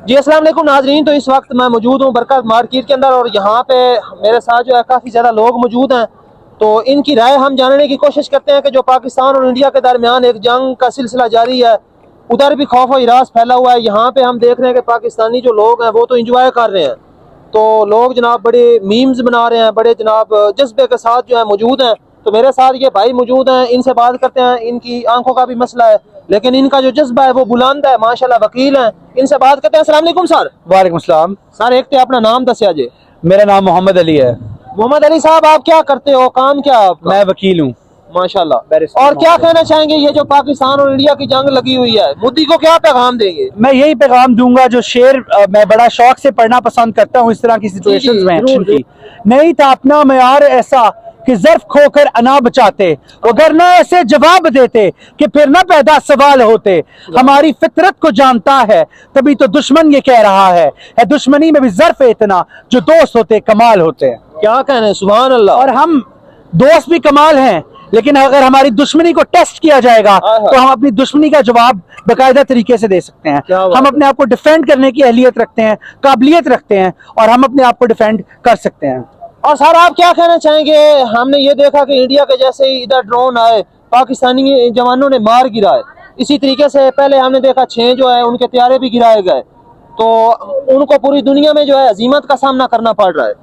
जी अस्सलाम वालेकुम नाजरीन। तो इस वक्त मैं मौजूद हूँ बरकत मार्केट के अंदर और यहाँ पे मेरे साथ जो है काफ़ी ज़्यादा लोग मौजूद हैं। तो इनकी राय हम जानने की कोशिश करते हैं कि जो पाकिस्तान और इंडिया के दरमियान एक जंग का सिलसिला जारी है, उधर भी खौफ और हिरास फैला हुआ है। यहाँ पे हम देख रहे हैं कि पाकिस्तानी जो लोग हैं वो तो इंजॉय कर रहे हैं। तो लोग जनाब बड़े मीम्स बना रहे हैं, बड़े जनाब जज्बे के साथ जो है मौजूद हैं। तो मेरे साथ ये भाई मौजूद हैं, इनसे बात करते हैं। इनकी आंखों का भी मसला है लेकिन इनका जो जज्बा है वो बुलंद है, माशाल्लाह वकील हैं। इनसे बात करते हैं। अस्सलाम वालेकुम सर। वालेकुम सलाम। सर एक तो अपना नाम दसिया जे। मेरा नाम मोहम्मद अली है। मोहम्मद अली साहब, आप क्या करते हो, काम क्या है आपका? मैं वकील हूँ। माशाल्लाह। और क्या कहना चाहेंगे, ये जो पाकिस्तान और इंडिया की जंग लगी हुई है, मोदी को क्या पैगाम देंगे? मैं यही पैगाम दूंगा जो शेर मैं बड़ा शौक से पढ़ना पसंद करता हूँ इस तरह की सिचुएशंस में एक्शन की। नहीं था अपना मयार ऐसा कि ज़र्फ खोकर अना बचाते, अगर ना ऐसे जवाब देते कि फिर ना पैदा सवाल होते। हमारी फितरत को जानता है तभी तो दुश्मन ये कह रहा है दुश्मनी में भी ज़र्फ इतना जो दोस्त होते कमाल होते हैं। क्या कहने, सुभान अल्लाह। और हम दोस्त भी कमाल हैं, लेकिन अगर हमारी दुश्मनी को टेस्ट किया जाएगा तो हम अपनी दुश्मनी का जवाब बाकायदा तरीके से दे सकते हैं। हम अपने आप को डिफेंड करने की अहलियत रखते हैं, काबिलियत रखते हैं और हम अपने आप को डिफेंड कर सकते हैं। और सर आप क्या कहना चाहेंगे, हमने ये देखा कि इंडिया के जैसे ही इधर ड्रोन आए पाकिस्तानी जवानों ने मार गिराए। इसी तरीके से पहले हमने देखा 6 जो है उनके त्यारे भी गिराए गए। तो उनको पूरी दुनिया में जो है हजीमत का सामना करना पड़ रहा है।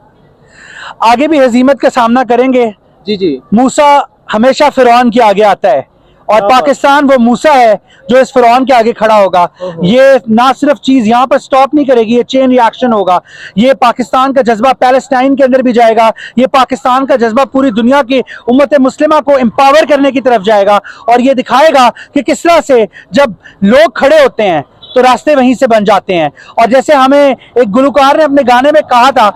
आगे भी हजीमत का सामना करेंगे। जी जी। मूसा हमेशा फिरौन के आगे आता है और पाकिस्तान वो मूसा है जो इस फिरौन के आगे खड़ा होगा। ये ना सिर्फ चीज यहाँ पर स्टॉप नहीं करेगी, ये चेन रिएक्शन होगा। ये पाकिस्तान का जज्बा पैलेस्टाइन के अंदर भी जाएगा, ये पाकिस्तान का जज्बा पूरी दुनिया की उम्मत मुस्लिमा को एम्पावर करने की तरफ जाएगा और ये दिखाएगा कि किस तरह से जब लोग खड़े होते हैं तो रास्ते वहीं से बन जाते हैं। और जैसे हमें एक गुलकार ने अपने गाने में कहा था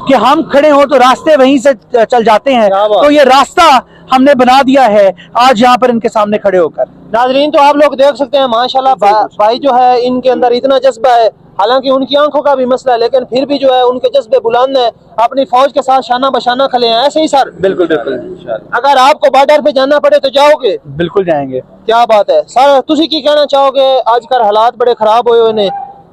कि हम खड़े हो तो रास्ते वहीं से चल जाते हैं, तो ये रास्ता हमने बना दिया है आज यहाँ पर इनके सामने खड़े होकर। नाजरीन तो आप लोग देख सकते हैं माशाल्लाह भाई जो है इनके अंदर इतना जज्बा है। हालांकि उनकी आंखों का भी मसला है लेकिन फिर भी जो है उनके जज्बे बुलंद है, अपनी फौज के साथ शाना बशाना खड़े हैं। ऐसे ही सर? बिल्कुल बिल्कुल। अगर आपको बॉर्डर पे जाना पड़े तो जाओगे? बिल्कुल जाएंगे। क्या बात है सर, तुसी की कहना चाहोगे? आजकल हालात बड़े खराब हुए ने,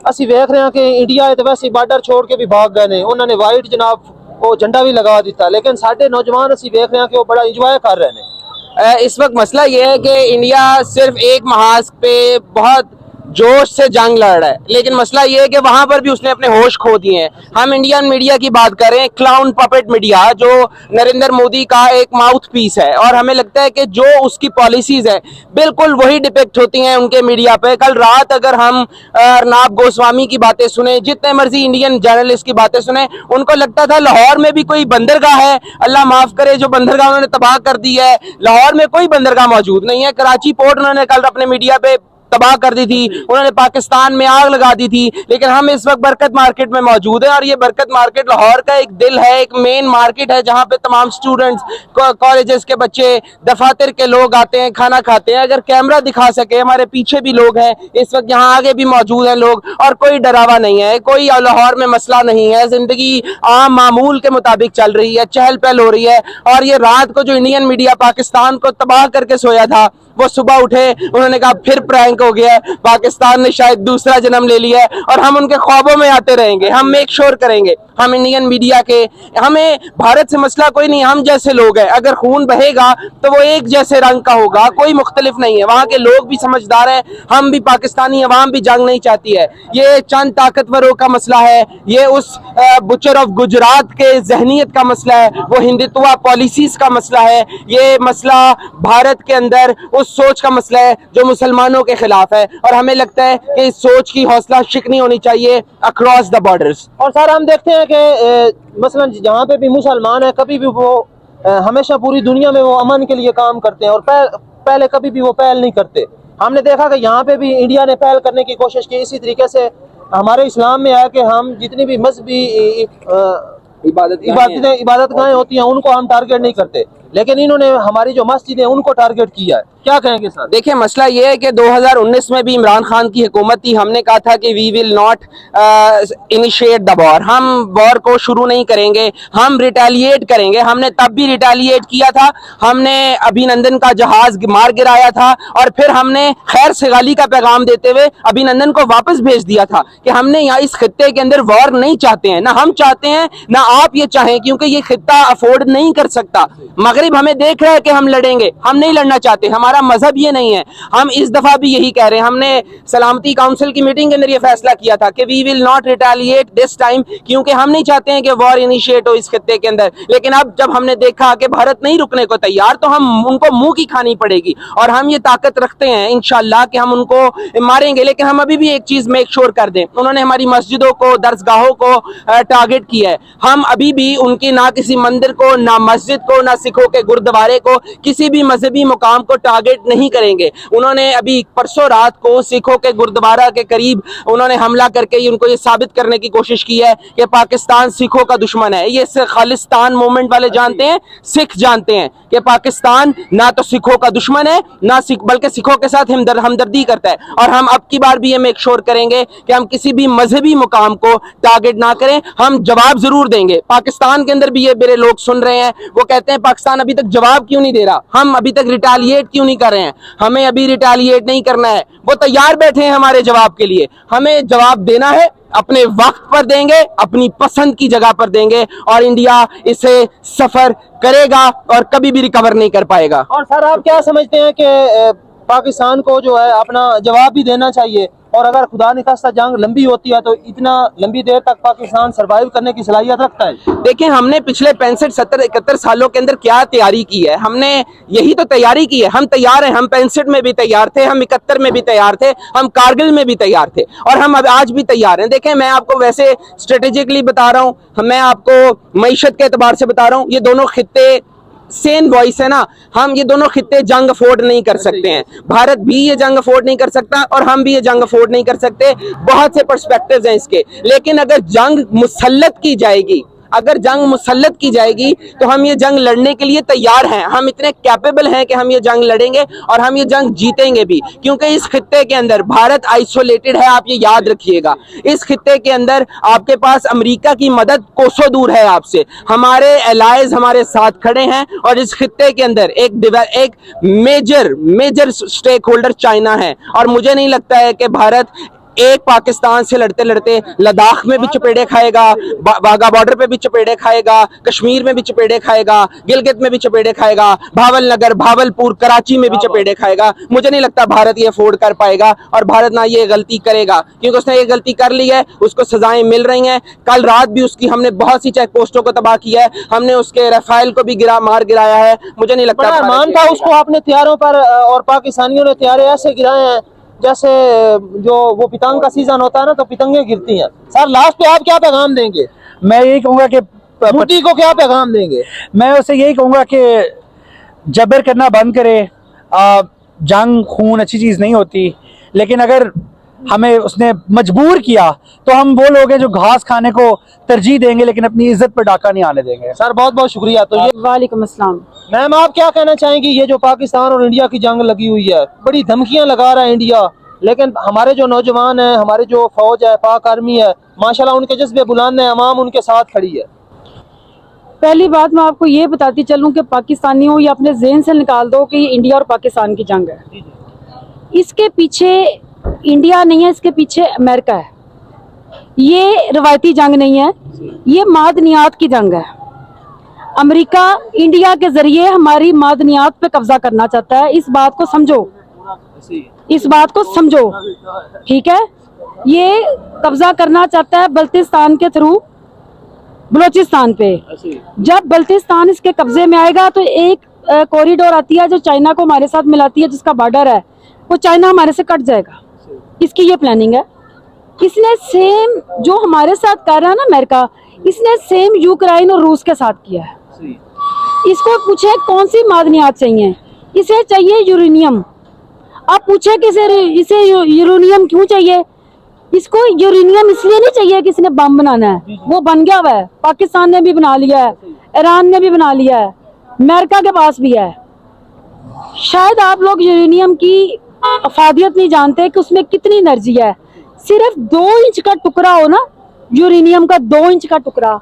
असि देख रहे हैं कि इंडिया तो वैसे बॉर्डर छोड़ के भी भाग गए ने, उन्होंने वाइट जनाब वो झंडा भी लगा दिता, लेकिन साढ़े नौजवान असि देख रहे हैं कि वो बड़ा इंजॉय कर रहे हैं। इस वक्त मसला ये है कि इंडिया सिर्फ एक महाज पे बहुत जोश से जंग लड़ रहा है, लेकिन मसला ये है कि वहां पर भी उसने अपने होश खो दिए हैं। हम इंडियन मीडिया की बात करें, क्लाउन पपेट मीडिया जो नरेंद्र मोदी का एक माउथ पीस है और हमें लगता है कि जो उसकी पॉलिसीज है बिल्कुल वही डिपेक्ट होती हैं उनके मीडिया पे। कल रात अगर हम अर्नब गोस्वामी की बातें सुने, जितने मर्जी इंडियन जर्नलिस्ट की बातें सुने, उनको लगता था लाहौर में भी कोई बंदरगाह है। अल्लाह माफ करे जो बंदरगाह उन्होंने तबाह कर दी है, लाहौर में कोई बंदरगाह मौजूद नहीं है। कराची पोर्ट उन्होंने कल अपने मीडिया पे तबाह कर दी थी, उन्होंने पाकिस्तान में आग लगा दी थी। लेकिन हम इस वक्त बरकत मार्केट में मौजूद हैं और ये बरकत मार्केट लाहौर का एक दिल है, एक मेन मार्केट है जहां पे तमाम स्टूडेंट्स, कॉलेजेस के बच्चे, दफातर के लोग आते हैं, खाना खाते हैं। अगर कैमरा दिखा सके, हमारे पीछे भी लोग हैं इस वक्त, यहाँ आगे भी मौजूद हैं लोग, और कोई डरावा नहीं है, कोई लाहौर में मसला नहीं है। जिंदगी आम मामूल के मुताबिक चल रही है, चहल पहल हो रही है। और ये रात को जो इंडियन मीडिया पाकिस्तान को तबाह करके सोया था, वो सुबह उठे, उन्होंने कहा फिर प्रैंक हो गया है, पाकिस्तान ने शायद दूसरा जन्म ले लिया है, और हम उनके ख्वाबों में आते रहेंगे। हम मेक श्योर करेंगे, हम इंडियन मीडिया के, हमें भारत से मसला कोई नहीं, हम जैसे लोग हैं। अगर खून बहेगा तो वो एक जैसे रंग का होगा, कोई मुख्तलिफ नहीं है। वहां के लोग भी समझदार हैं, हम भी, पाकिस्तानी अवाम भी जंग नहीं चाहती है। ये चंद ताकतवरों का मसला है, ये उस बुचर ऑफ गुजरात के जहनीत का मसला है, वो हिंदुत्व पॉलिसीज का मसला है, ये मसला भारत के अंदर उस सोच का मसला है जो मुसलमानों के खिलाफ है। और हमें लगता है कि इस सोच की हौसला शिकनी होनी चाहिए अक्रॉस द बॉर्डर्स। और सर हम देखते हैं कि मसलन जहाँ पे भी मुसलमान है, कभी भी वो हमेशा पूरी दुनिया में वो अमन के लिए काम करते हैं और पहले कभी भी वो पहल नहीं करते। हमने देखा कि यहाँ पे भी इंडिया ने पहल करने की कोशिश की। इसी तरीके से हमारे इस्लाम में है कि हम जितनी भी मजहबी इबादतगाहें होती हैं उनको हम टारगेट नहीं करते, लेकिन इन्होंने हमारी जो मस्जिद है उनको टारगेट किया है। क्या कहेंगे सर? देखिए मसला ये है कि 2019 में भी इमरान खान की हुकूमत थी, हमने कहा था कि we will not initiate the war, हम वॉर को शुरू नहीं करेंगे, हम रिटेलिएट करेंगे। हमने तब भी रिटेलिएट किया था, हमने अभिनंदन का जहाज मार गिराया था और फिर हमने खैर सगाली का पैगाम देते हुए अभिनंदन को वापस भेज दिया था कि हमने यहाँ इस खित्ते के अंदर वॉर नहीं चाहते हैं, ना हम चाहते हैं ना आप ये चाहें, क्योंकि ये खित्ता अफोर्ड नहीं कर सकता। मगरिब हमें देख रहा है कि हम लड़ेंगे, हम नहीं लड़ना चाहते, हमारा मजहब ये नहीं है। हम इस दफा भी यही कह रहे हैं, हमने सलामती काउंसिल की मीटिंग के अंदर ये फैसला किया था कि we will not retaliate this time, क्योंकि हम नहीं चाहते हैं कि वॉर इनिशिएट हो इस खित्ते के अंदर। लेकिन अब जब हमने देखा कि भारत नहीं रुकने को तैयार, तो हम उनको मुंह की खानी पड़ेगी और हम ये ताकत रखते हैं इंशाल्लाह कि हम उनको मारेंगे। लेकिन हम अभी भी एक चीज मेक श्योर कर दें, उन्होंने हमारी मस्जिदों को, दरसगाहों को टारगेट किया है, हम अभी भी उनकी ना किसी मंदिर को, ना मस्जिद को, ना सिखों के गुरुद्वारे को, किसी भी मजहबी मुकाम को टारगेट नहीं करेंगे। उन्होंने अभी परसों रात को सिखों के गुरुद्वारा के करीब उन्होंने हमला करके उनको ये साबित करने की कोशिश की है कि पाकिस्तान सिखों का दुश्मन है। ये खालिस्तान मूवमेंट वाले जानते हैं, सिख जानते हैं कि पाकिस्तान ना तो सिखों का दुश्मन है, ना बल्कि सिखों के साथ हमदर्दी करता है। और हम अब की बार भी ये मेक श्योर करेंगे कि हम किसी भी मजहबी मुकाम को टारगेट ना करें, हम जवाब जरूर देंगे। पाकिस्तान के अंदर भी ये मेरे लोग सुन रहे हैं, वो कहते हैं पाकिस्तान अभी तक जवाब क्यों नहीं दे रहा, हम अभी तक रिटेलिएट क्यों नहीं कर रहे हैं। हमें अभी रिटेलिएट नहीं करना है, वो तैयार बैठे हैं हमारे जवाब के लिए। हमें जवाब देना है, अपने वक्त पर देंगे, अपनी पसंद की जगह पर देंगे और इंडिया इसे सफर करेगा और कभी भी रिकवर नहीं कर पाएगा। और सर आप क्या समझते हैं कि पाकिस्तान को जो है अपना जवाब भी देना चाहिए, और अगर खुदा न खास्ता जंग लंबी होती है तो इतना लंबी देर तक पाकिस्तान सरवाइव करने की सलाहियत रखता है? देखिए हमने पिछले 65, 70, 71 सालों के अंदर क्या तैयारी की है, हमने यही तो तैयारी की है। हम तैयार हैं, हम 65 में भी तैयार थे, हम 71 में भी तैयार थे, हम कारगिल में भी तैयार थे और हम अब आज भी तैयार हैं। देखें मैं आपको वैसे स्ट्रेटेजिकली बता रहा हूँ, मैं आपको मईशत के एतबार से बता रहा हूँ, ये दोनों खित्ते सेम वॉइस है ना, हम ये दोनों खित्ते जंग अफोर्ड नहीं कर सकते हैं। भारत भी ये जंग अफोर्ड नहीं कर सकता और हम भी ये जंग अफोर्ड नहीं कर सकते। बहुत से पर्सपेक्टिव्स हैं इसके, लेकिन अगर जंग मुसल्लत की जाएगी, अगर जंग मुसल्लत की जाएगी तो हम ये जंग लड़ने के लिए तैयार हैं। हम इतने कैपेबल हैं कि हम ये जंग लड़ेंगे और हम ये जंग जीतेंगे भी, क्योंकि इस खित्ते के अंदर भारत आइसोलेटेड है, आप ये याद रखिएगा। इस खित्ते के अंदर आपके पास अमेरिका की मदद कोसों दूर है आपसे, हमारे एलाइज हमारे साथ खड़े हैं और इस खित्ते के अंदर एक मेजर स्टेक होल्डर चाइना है। और मुझे नहीं लगता है कि भारत एक पाकिस्तान से लड़ते लड़ते लद्दाख में भी चपेड़े खाएगा, वाघा बॉर्डर पे भी चपेड़े खाएगा, कश्मीर में भी चपेड़े खाएगा, गिलगित में भी चपेड़े खाएगा, भावलनगर, भावलपुर, कराची में भी चपेड़े खाएगा। मुझे नहीं लगता भारत ये अफोर्ड कर पाएगा और भारत ना ये गलती करेगा, क्योंकि उसने ये गलती कर ली है, उसको सजाएं मिल रही हैं। कल रात भी उसकी हमने बहुत सी चेक पोस्टों को तबाह किया है, हमने उसके राफेल को भी मार गिराया है। मुझे नहीं लगता मान था उसको आपने तैयारों पर, और पाकिस्तानियों ने तैयारे ऐसे गिराए हैं जैसे जो वो पतंग का सीजन होता है ना, तो पतंगे गिरती हैं। सर लास्ट पे आप क्या पैगाम देंगे? मैं यही कहूंगा कि मोदी को क्या पैगाम देंगे? मैं उसे यही कहूंगा कि जबर करना बंद करे। जंग खून अच्छी चीज नहीं होती, लेकिन अगर हमें उसने मजबूर किया तो हम वो लोग हैं जो घास खाने को तरजीह देंगे, लेकिन अपनी इज्जत पर डाका नहीं आने देंगे। सर बहुत बहुत शुक्रिया। तो ये वालेकुम अस्सलाम। मैम आप क्या कहना चाहेंगी, ये जो पाकिस्तान और इंडिया की जंग लगी हुई है, बड़ी धमकियां लगा रहा है इंडिया, लेकिन हमारे जो नौजवान हैं, हमारे जो फौज है, पाक आर्मी है, माशाल्लाह उनके जज्बे बुलंद हैं, अवाम उनके साथ खड़ी है। पहली बात मैं आपको ये बताती चलूं कि पाकिस्तानियों ये अपने ज़हन से निकाल दो कि ये इंडिया और पाकिस्तान की जंग है। इसके पीछे इंडिया नहीं है, इसके पीछे अमेरिका है। ये रवायती जंग नहीं है, ये मादनियात की जंग है। अमेरिका इंडिया के जरिए हमारी मादनियात पे कब्जा करना चाहता है। इस बात को समझो, इस बात को समझो, ठीक है। ये कब्जा करना चाहता है बल्तिस्तान के थ्रू बलोचिस्तान पे। जब बल्तिस्तान इसके कब्जे में आएगा तो एक कॉरिडोर आती है जो चाइना को हमारे साथ मिलाती है, जिसका बॉर्डर है, वो चाइना हमारे से कट जाएगा। इसकी ये प्लानिंग है। इसने सेम जो हमारे साथ कर रहा है ना अमेरिका, इसने सेम यूक्रेन और रूस के साथ किया है। इसको पूछे कौन सी मादनियात चाहिए, इसे चाहिए यूरेनियम। आप पूछे कि इसे यूरेनियम क्यों चाहिए? इसको यूरेनियम इसलिए नहीं चाहिए कि इसने बम बनाना है, वो बन गया हुआ है। पाकिस्तान ने भी बना लिया है, ईरान ने भी बना लिया है, अमेरिका के पास भी है। शायद आप लोग यूरेनियम की अफादियत नहीं जानते कि उसमें कितनी एनर्जी है। सिर्फ 2 इंच का टुकड़ा हो ना, यूरेनियम का 2 इंच का टुकड़ा,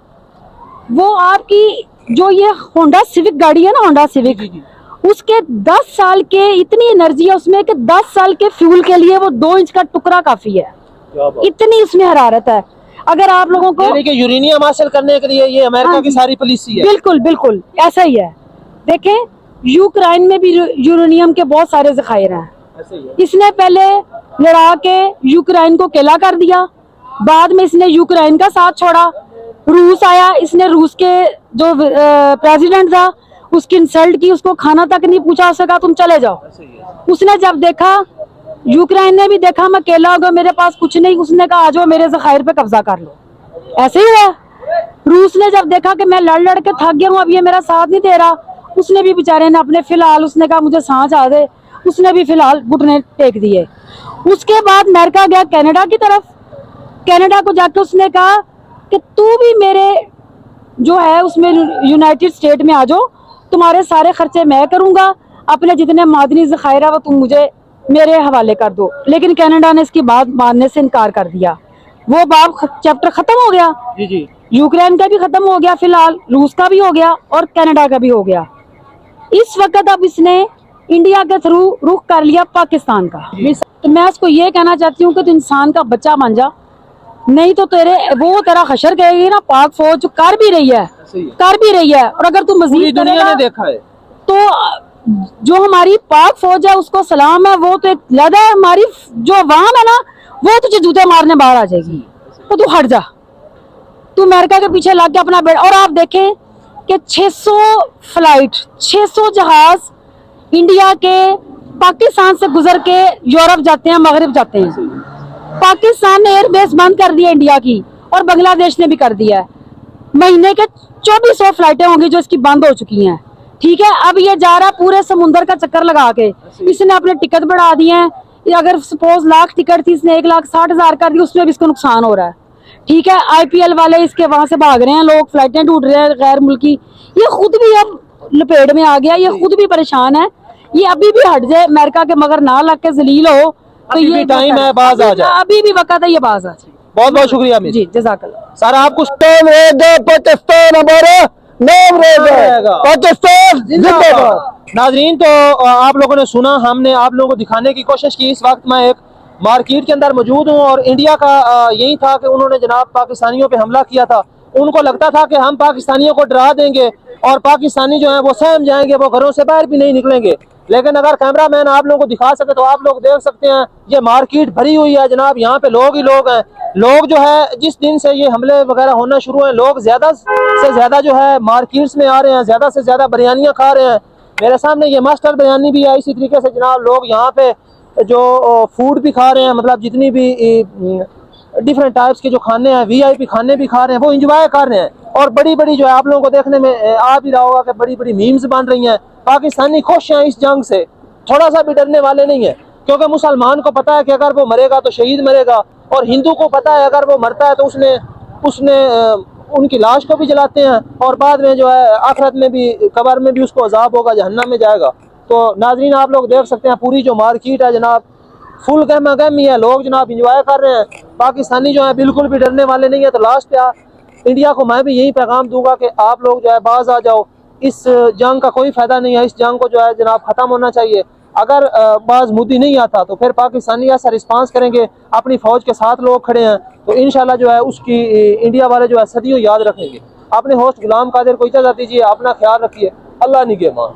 वो आपकी जो ये होंडा सिविक गाड़ी है ना, होंडा सिविक, उसके 10 साल के इतनी एनर्जी है उसमें कि 10 साल के फ्यूल के लिए वो 2 इंच का टुकड़ा काफी है। इतनी उसमें हरारत है। अगर आप लोगों को यानी कि यूरेनियम हासिल करने के लिए ये अमेरिका की सारी पॉलिसी है। बिल्कुल बिल्कुल ऐसा ही है। देखें, यूक्रेन में भी यूरेनियम के बहुत सारे जखायर हैं। इसने पहले लड़ा के यूक्रेन को अकेला कर दिया, बाद में इसने यूक्रेन का साथ छोड़ा। रूस आया, इसने रूस के जो प्रेसिडेंट था उसकी इंसल्ट की, उसको खाना तक नहीं पूछा, उसने कहा तुम चले जाओ। उसने जब देखा, यूक्रेन ने भी देखा मैं अकेला होगा, मेरे पास कुछ नहीं, उसने कहा आ जाओ मेरे जखायर पे कब्जा कर लो। ऐसे ही हुआ। रूस ने जब देखा कि मैं लड़ लड़ के थक गया हूँ, अब ये मेरा साथ नहीं दे रहा, उसने भी बेचारे ने अपने फिलहाल उसने कहा मुझे सांस आ दे, उसने भी फिलहाल घुटने टेक दिए। उसके बाद अमेरिका गया कनाडा की तरफ। कनाडा को जाके उसने कहा कि तू भी मेरे जो है उसमें यूनाइटेड स्टेट में आ जाओ, तुम्हारे सारे खर्चे मैं करूंगा, अपने जितने मादनी ज़खायर वो तुम मुझे मेरे हवाले कर दो। लेकिन कनाडा ने इसकी बात मानने से इनकार कर दिया। वो बाब चैप्टर खत्म हो गया। जी जी। यूक्रेन का भी खत्म हो गया, फिलहाल रूस का भी हो गया और कनाडा का भी हो गया। इस वक्त अब इसने इंडिया के थ्रू रुख कर लिया पाकिस्तान का। तो मैं उसको ये कहना चाहती हूँ कि तू इंसान का बच्चा बन जा, नहीं तो तेरा हशर कहेगी ना। पाक फौज जो कर भी रही है और अगर तू मजीद दुनिया ने देखा है तो जो हमारी पाक फौज है उसको सलाम है। वो तो एक लदा है, हमारी जो अवाम है ना वो तुझे जूते मारने बाहर आ जाएगी। तो तू हट जा, तू अमेरिका के पीछे लग के अपना बेड़। और आप देखें कि 600 फ्लाइट, 600 जहाज इंडिया के पाकिस्तान से गुजर के यूरोप जाते हैं, मगरिब जाते हैं। पाकिस्तान ने एयरबेस बंद कर दी है इंडिया की, और बांग्लादेश ने भी कर दिया है। महीने के 2400 फ्लाइटें होंगी जो इसकी बंद हो चुकी हैं। ठीक है, अब ये जा रहा पूरे समुंदर का चक्कर लगा के। इसने अपने टिकट बढ़ा दिए हैं। अगर सपोज लाख टिकट थी, इसने 1,60,000 कर दी, उसमें भी इसको नुकसान हो रहा है। ठीक है, IPL वाले इसके वहां से भाग रहे हैं, लोग फ्लाइटें ढूंढ रहे हैं गैर मुल्की। ये खुद भी अब लपेट में आ गया, ये खुद भी परेशान है। ये अभी भी हट जाए अमेरिका के मगर ना लग के जलील हो तो ये टाइम है, बाज आ जाए। अभी भी वक्त है, ये बाज आ जाए। बहुत बहुत शुक्रिया मिस जी, जज़ाकल्लाह। सर। आपको पाकिस्तान हमारा नाम रहेगा, पाकिस्तान जिंदाबाद। नाजरीन, तो आप लोगों ने सुना, हमने आप लोगों को दिखाने की कोशिश की। इस वक्त मैं एक मार्केट के अंदर मौजूद हूँ और इंडिया का यही था कि उन्होंने जनाब पाकिस्तानियों पे हमला किया था। उनको लगता था कि हम पाकिस्तानियों को डरा देंगे और पाकिस्तानी जो है वो सहम जाएंगे, वो घरों से बाहर भी नहीं निकलेंगे। लेकिन अगर कैमरामैन आप लोगों को दिखा सके तो आप लोग देख सकते हैं ये मार्केट भरी हुई है जनाब। यहाँ पे लोग ही लोग हैं। लोग जो है जिस दिन से ये हमले वगैरह होना शुरू हुए, लोग ज्यादा से ज्यादा जो है मार्केट्स में आ रहे हैं, ज्यादा से ज्यादा बिरयानियाँ खा रहे हैं। मेरे सामने ये मास्टर बिरयानी भी है। इसी तरीके से जनाब लोग यहाँ पे जो फूड भी खा रहे हैं, मतलब जितनी भी डिफरेंट टाइप्स के जो खाने हैं, VIP खाने भी खा रहे हैं, वो इंजॉय कर रहे हैं। और बड़ी बड़ी जो है आप लोगों को देखने में आ भी रहा होगा कि बड़ी बड़ी मीम्स बन रही हैं। पाकिस्तानी खुश हैं इस जंग से, थोड़ा सा भी डरने वाले नहीं है, क्योंकि मुसलमान को पता है कि अगर वो मरेगा तो शहीद मरेगा, और हिंदू को पता है अगर वो मरता है तो उसने उनकी लाश को भी जलाते हैं, और बाद में जो है आखिरत में भी, कब्र में भी उसको अजाब होगा, जहन्नम में जाएगा। तो नाजरीन आप लोग देख सकते हैं पूरी जो मार्केट है जनाब फुल गहमा गहमी है। लोग जनाब इंजॉय कर रहे हैं। पाकिस्तानी जो है बिल्कुल भी डरने वाले नहीं है। तो लास्ट पे इंडिया को मैं भी यही पैगाम दूंगा कि आप लोग जो है बाज आ जाओ। इस जंग का कोई फायदा नहीं है। इस जंग को जो है जनाब खत्म होना चाहिए। अगर बाज मुद्दी नहीं आता तो फिर पाकिस्तानी ऐसा रिस्पांस करेंगे, अपनी फौज के साथ लोग खड़े हैं, तो इंशाल्लाह जो है उसकी इंडिया वाले जो है सदियों याद रखेंगे। अपने होस्ट गुलाम कादिर को इजाजत दीजिए। अपना ख्याल रखिए। अल्लाह निगहबान।